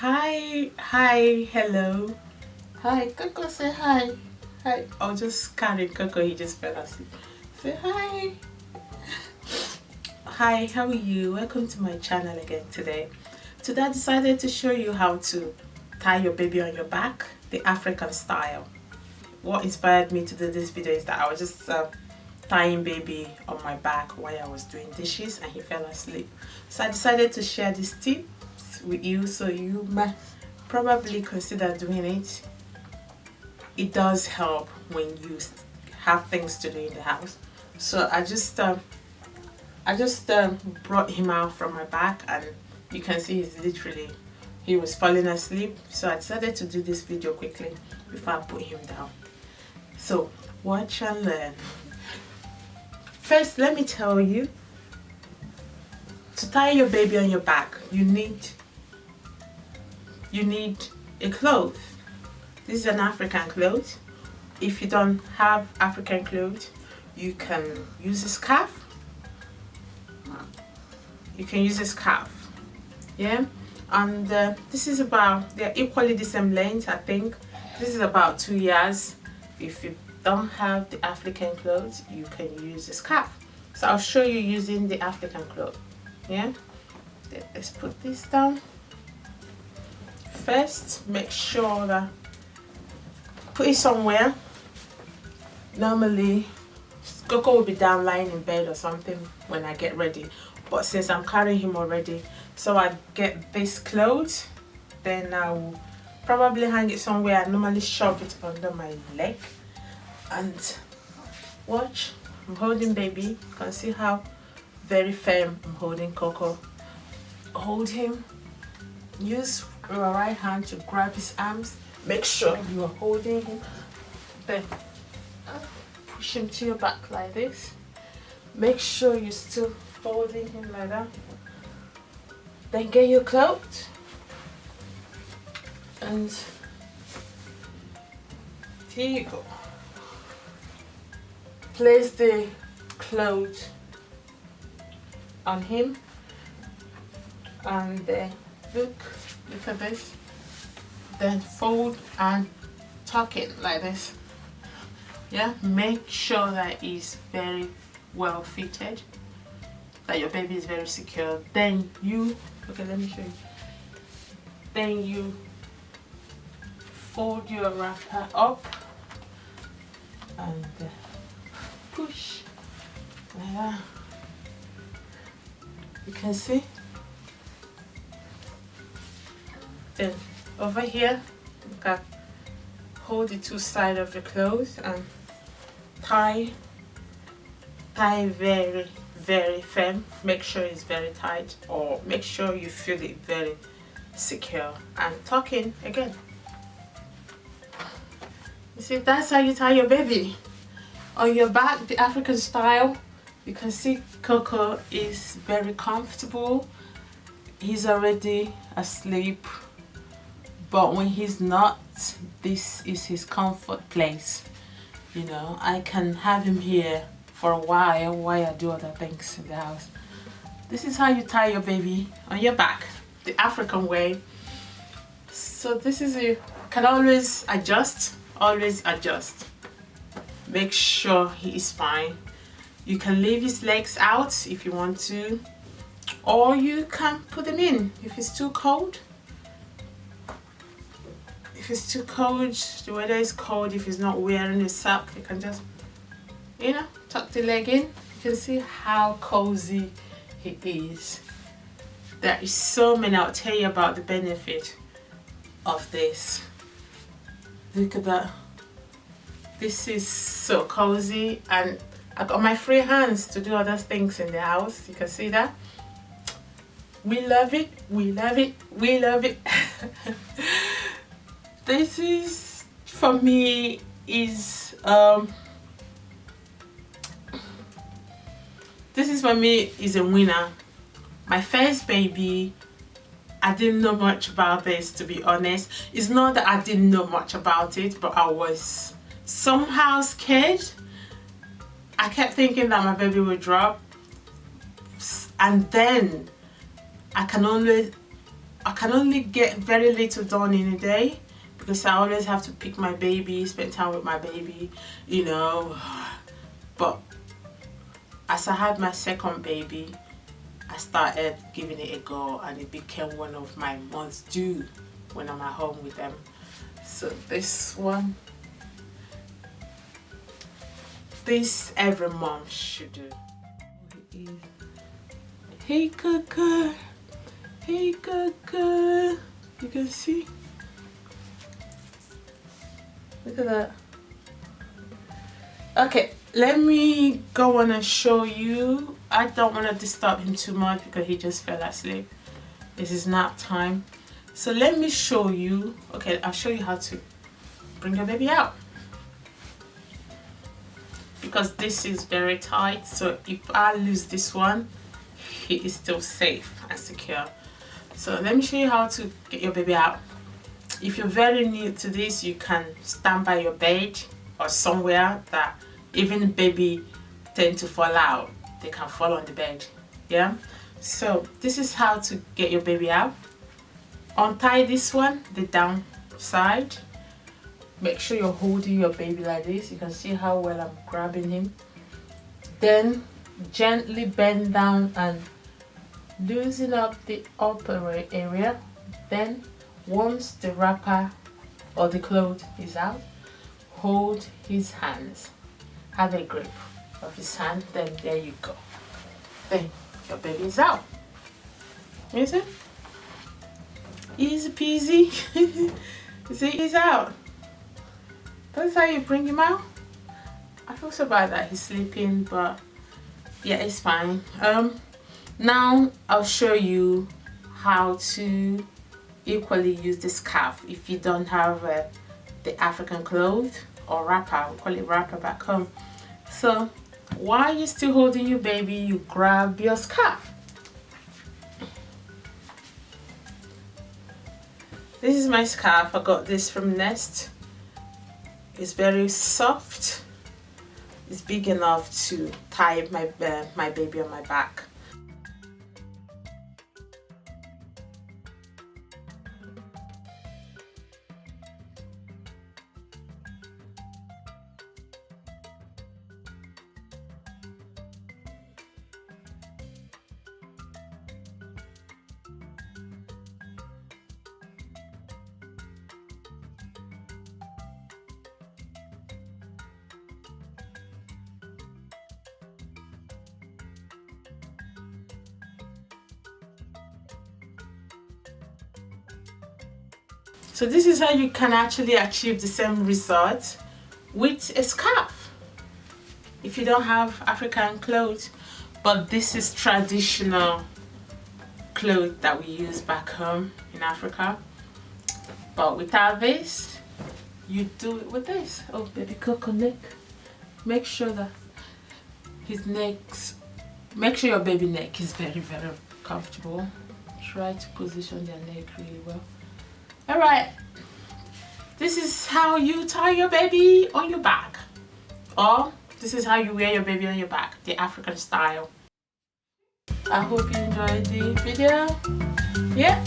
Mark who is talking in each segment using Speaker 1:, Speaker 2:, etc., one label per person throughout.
Speaker 1: Hi, hello. Hi, Coco, say hi. Hi. I'll just carry Coco, he just fell asleep. Say hi. Hi, how are you? Welcome to my channel again today. Today I decided to show you how to tie your baby on your back, the African style. What inspired me to do this video is that I was just tying baby on my back while I was doing dishes and he fell asleep. So I decided to share these tips with you so you might probably consider doing it. It does help when you have things to do in the house. So I just brought him out from my back and you can see he was falling asleep. So I decided to do this video quickly before I put him down. So watch and learn. First, let me tell you, to tie your baby on your back, you need a cloth. This is an African cloth. If you don't have African clothes, you can use a scarf. Yeah, and this is they're equally the same length. I think this is about 2 years. If you don't have the African clothes, you can use a scarf. So I'll show you using the African cloth. Yeah, let's put this down. First, make sure that put it somewhere. Normally Coco will be down lying in bed or something when I get ready, but since I'm carrying him already, so I get this clothes, then I will probably hang it somewhere. I normally shove it under my leg. And watch, I'm holding baby. You can see how very firm I'm holding Coco. Hold him. Use your right hand to grab his arms. Make sure you are holding him. Then push him to your back like this. Make sure you're still holding him like that. Then get your clothes and here you go. Place the clothes on him and look at this. Then fold and tuck it like this. Yeah, make sure that it's very well fitted, that your baby is very secure. Then let me show you. Then you fold your wrapper up and push like that. You can see. Then over here, you can hold the two sides of the clothes and tie very, very firm. Make sure it's very tight, or make sure you feel it very secure, and tuck in again. You see, that's how you tie your baby on your back, the African style. You can see Coco is very comfortable. He's already asleep, but when he's not, this is his comfort place. You know, I can have him here for a while I do other things in the house. This is how you tie your baby on your back, the African way. So this is you can always adjust. Make sure he is fine. You can leave his legs out if you want to, or you can put them in if it's too cold. If it's too cold, the weather is cold, if he's not wearing a sock, you can just, tuck the leg in. You can see how cozy he is. There is so many. I'll tell you about the benefit of this. Look at that. This is so cozy, and I got my free hands to do other things in the house. You can see that. We love it. This is, for me, is a winner. My first baby, I didn't know much about this, to be honest. It's not that I didn't know much about it, but I was somehow scared. I kept thinking that my baby would drop, and then I can only I can only get very little done in a day because I always have to pick my baby, spend time with my baby, you know. But as I had my second baby, I started giving it a go, and it became one of my must do when I'm at home with them. So this one, this every mom should do. Hey Coco, hey Coco, you can see, look at that. Okay, let me go on and show you. I don't want to disturb him too much because he just fell asleep. This is nap time. So let me show you. Okay, I'll show you how to bring your baby out. Because this is very tight, so if I lose this one, he is still safe and secure. So let me show you how to get your baby out. If you're very new to this, you can stand by your bed or somewhere that even baby tend to fall out. They can fall on the bed. Yeah, so this is how to get your baby out. Untie this one, the down side. Make sure you're holding your baby like this. You can see how well I'm grabbing him. Then gently bend down and loosen up the upper area. Then once the wrapper or the cloth is out, hold his hands. Have a grip of his hand. Then there you go. Then your baby is out. You see? Easy peasy. See, he's out. That's how you bring him out. I feel so bad that he's sleeping, but yeah, it's fine. Now I'll show you how to equally use the scarf if you don't have the African cloth or wrapper. We call it wrapper back home. So while you're still holding your baby, you grab your scarf. This is my scarf. I got this from Nest. It's very soft. It's big enough to tie my baby on my back. So this is how you can actually achieve the same result with a scarf if you don't have African clothes. But this is traditional clothes that we use back home in Africa. But without this, you do it with this. Oh, baby Coco neck. Make sure that make sure your baby neck is very, very comfortable. Try to position their neck really well. Alright, this is how you tie your baby on your back, or this is how you wear your baby on your back, the African style. I hope you enjoyed the video. Yeah,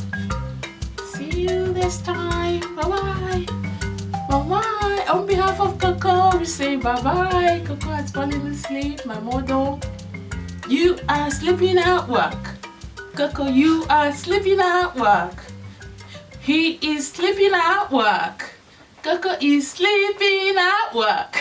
Speaker 1: see you next time. Bye bye. Bye bye. On behalf of Coco, we say bye bye. Coco has fallen asleep. My mother, you are sleeping at work. Coco, you are sleeping at work. He is sleeping at work. Coco is sleeping at work.